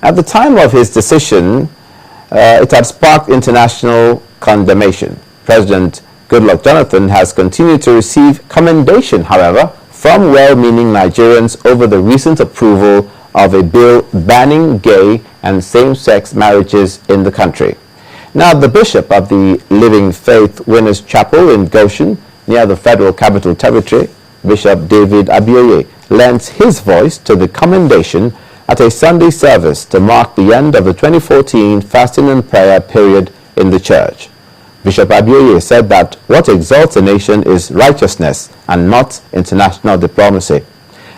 At the time of his decision, it had sparked international condemnation. President Goodluck Jonathan has continued to receive commendation, however, from well-meaning Nigerians over the recent approval of a bill banning gay and same-sex marriages in the country. Now, the Bishop of the Living Faith Winners Chapel in Goshen, near the Federal Capital Territory, Bishop David Abioye, lends his voice to the commendation at a Sunday service to mark the end of the 2014 fasting and prayer period in the church. Bishop Abioye said that what exalts a nation is righteousness and not international diplomacy,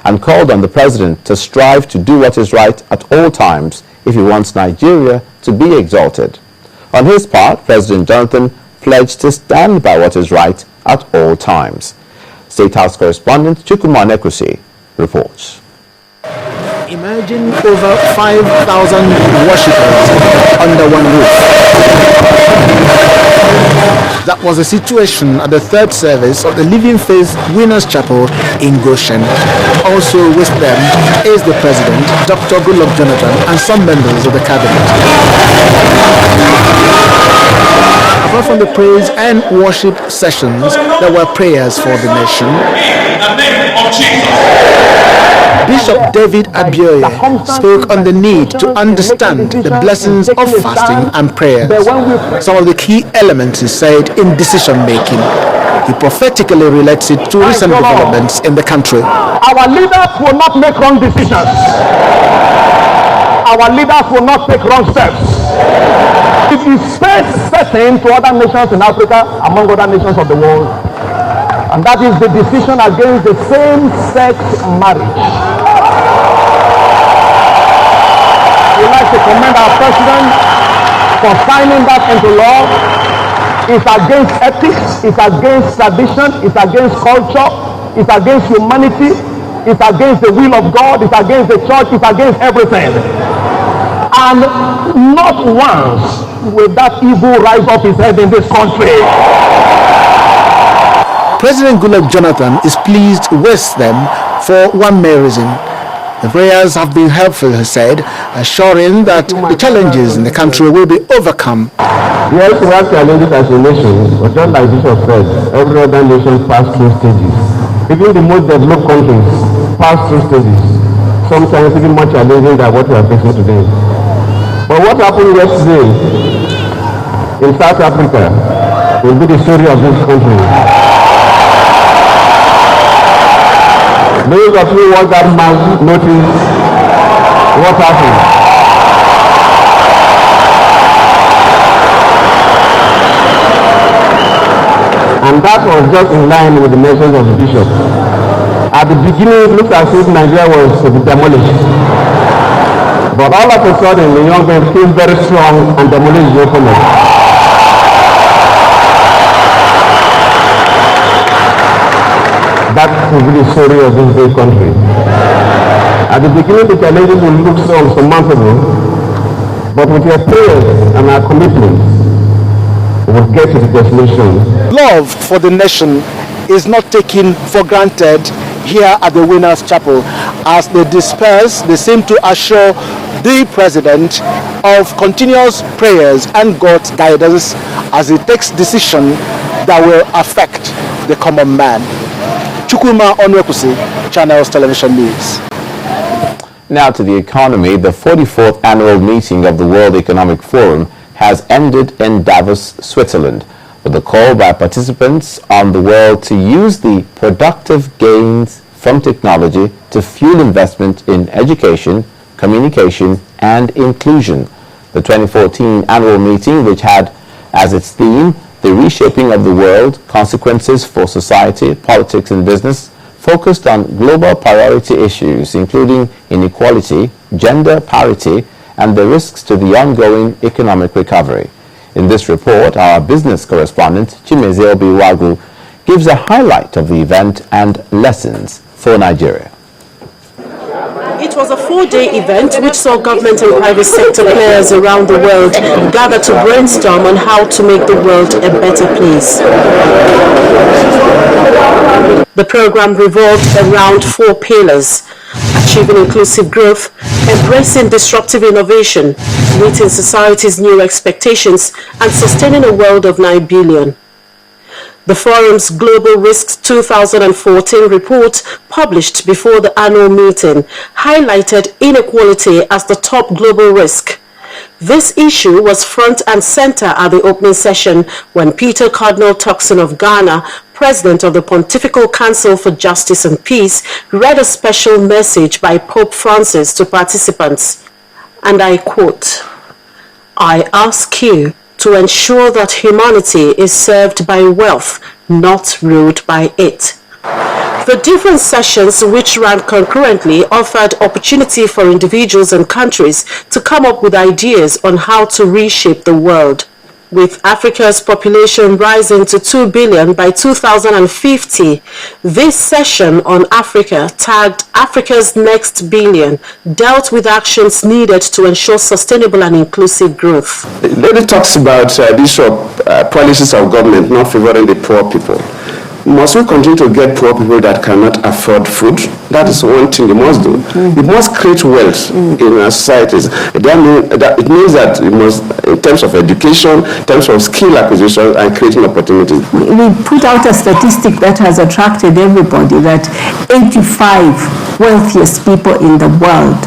and called on the president to strive to do what is right at all times if he wants Nigeria to be exalted. On his part, President Jonathan pledged to stand by what is right at all times. State House correspondent Chukwuma Onyekwusi reports. Imagine over 5,000 worshippers under one roof. That was the situation at the third service of the Living Faith Winners Chapel in Goshen. Also with them is the President, Dr. Goodluck Jonathan, and some members of the cabinet. Apart from the praise and worship sessions, there were prayers for the nation. In the name of Jesus. Bishop David Abioye spoke on the need to understand the blessings of fasting and prayers. Some of the key elements, he said, in decision-making. He prophetically relates it to recent developments in the country. Our leaders will not make wrong decisions. Our leaders will not take wrong steps. It is certain to other nations in Africa, among other nations of the world, and that is the decision against the same-sex marriage. We'd like to commend our president for signing that into law. It's against ethics, it's against tradition, it's against culture, it's against humanity, it's against the will of God, it's against the church, it's against everything. And not once will that evil rise up his head in this country. President Goodluck Jonathan is pleased with them for one main reason. The prayers have been helpful, he said, assuring that the challenges in the country will be overcome. Yes, we have challenges as a nation, but just like Bishop said, every other nation passed through stages. Even the most developed countries pass through stages, sometimes even more challenging than what we are facing today. But what happened yesterday in South Africa will be the story of this country. Those of you want that man notice what happened. And that was just in line with the message of the bishop. At the beginning, it looked as if Nigeria was to be demolished. But all of a sudden, the young men came very strong and demolished the opponent. That will be the story of this great country. At the beginning, the challenges will look so unsurmountable, but with your prayers and our commitment, we will get to the destination. Love for the nation is not taken for granted here at the Winners Chapel. As they disperse, they seem to assure the president of continuous prayers and God's guidance as he takes decisions that will affect the common man. Chukwuma Onyekwusi, Channels Television News. Now to the economy. The 44th annual meeting of the World Economic Forum has ended in Davos, Switzerland, with a call by participants on the world to use the productive gains from technology to fuel investment in education, communication, and inclusion. The 2014 annual meeting, which had as its theme the reshaping of the world, consequences for society, politics, and business, focused on global priority issues, including inequality, gender parity, and the risks to the ongoing economic recovery. In this report, our business correspondent, Chimeze Obiwagu, gives a highlight of the event and lessons for Nigeria. It was a 4-day event which saw government and private sector players around the world gather to brainstorm on how to make the world a better place. The program revolved around 4 pillars: achieving inclusive growth, embracing disruptive innovation, meeting society's new expectations, and sustaining a world of 9 billion. The forum's Global Risks 2014 report, published before the annual meeting, highlighted inequality as the top global risk. This issue was front and center at the opening session when Peter Cardinal Turkson of Ghana, President of the Pontifical Council for Justice and Peace, read a special message by Pope Francis to participants. And I quote, "I ask you to ensure that humanity is served by wealth, not ruled by it." The different sessions, which ran concurrently, offered opportunity for individuals and countries to come up with ideas on how to reshape the world. With Africa's population rising to 2 billion by 2050, this session on Africa, tagged Africa's Next Billion, dealt with actions needed to ensure sustainable and inclusive growth. The lady talks about the issue of policies of government not favoring the poor people. Must we continue to get poor people that cannot afford food? That is one thing you must do. You must create wealth in our societies. It means that you must, in terms of education, in terms of skill acquisition and creating opportunities. We put out a statistic that has attracted everybody, that 85 wealthiest people in the world,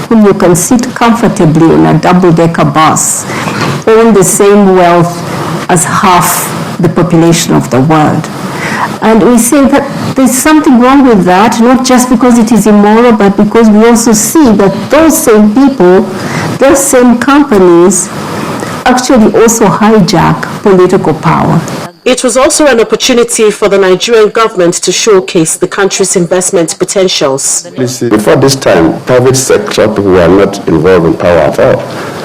whom you can sit comfortably in a double-decker bus, own the same wealth as half the population of the world. And we say that there's something wrong with that, not just because it is immoral, but because we also see that those same people, those same companies, actually also hijack political power. It was also an opportunity for the Nigerian government to showcase the country's investment potentials. Before this time, private sector people were not involved in power at all.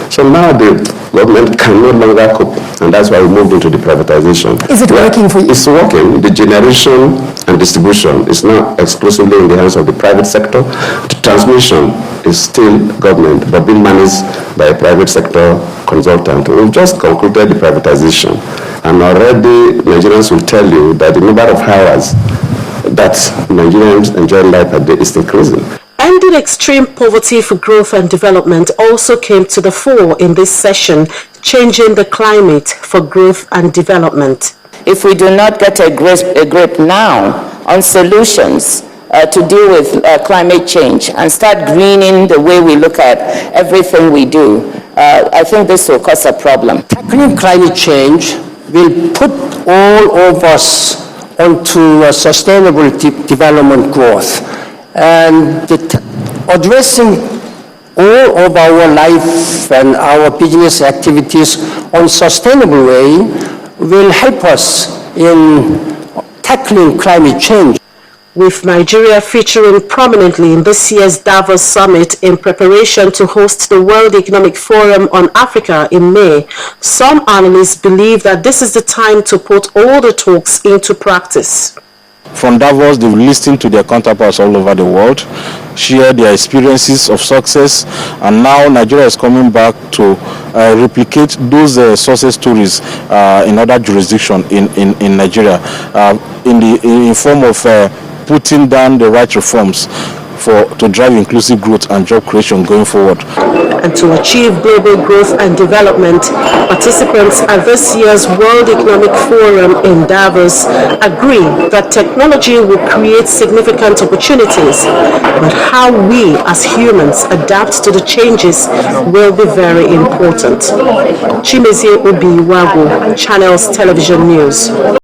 So now the government can no longer cope, and that's why we moved into the privatization. Is it working for you? It's working. The generation and distribution is now exclusively in the hands of the private sector. The transmission is still government, but being managed by a private sector consultant. We've just concluded the privatization, and already Nigerians will tell you that the number of hours that Nigerians enjoy life a day is increasing. Ending extreme poverty for growth and development also came to the fore in this session, changing the climate for growth and development. If we do not get a grip now on solutions to deal with climate change and start greening the way we look at everything we do, I think this will cause a problem. Tackling climate change will put all of us onto sustainable development growth. And addressing all of our life and our business activities on sustainable way will help us in tackling climate change. With Nigeria featuring prominently in this year's Davos Summit in preparation to host the World Economic Forum on Africa in May, some analysts believe that this is the time to put all the talks into practice. From Davos, they've listened to their counterparts all over the world, share their experiences of success, and now Nigeria is coming back to replicate those success stories in other jurisdictions in Nigeria, in form of putting down the right reforms to drive inclusive growth and job creation going forward. And to achieve global growth and development, participants at this year's World Economic Forum in Davos agree that technology will create significant opportunities, but how we as humans adapt to the changes will be very important. Chimezie Obi Wagu, Channels Television News.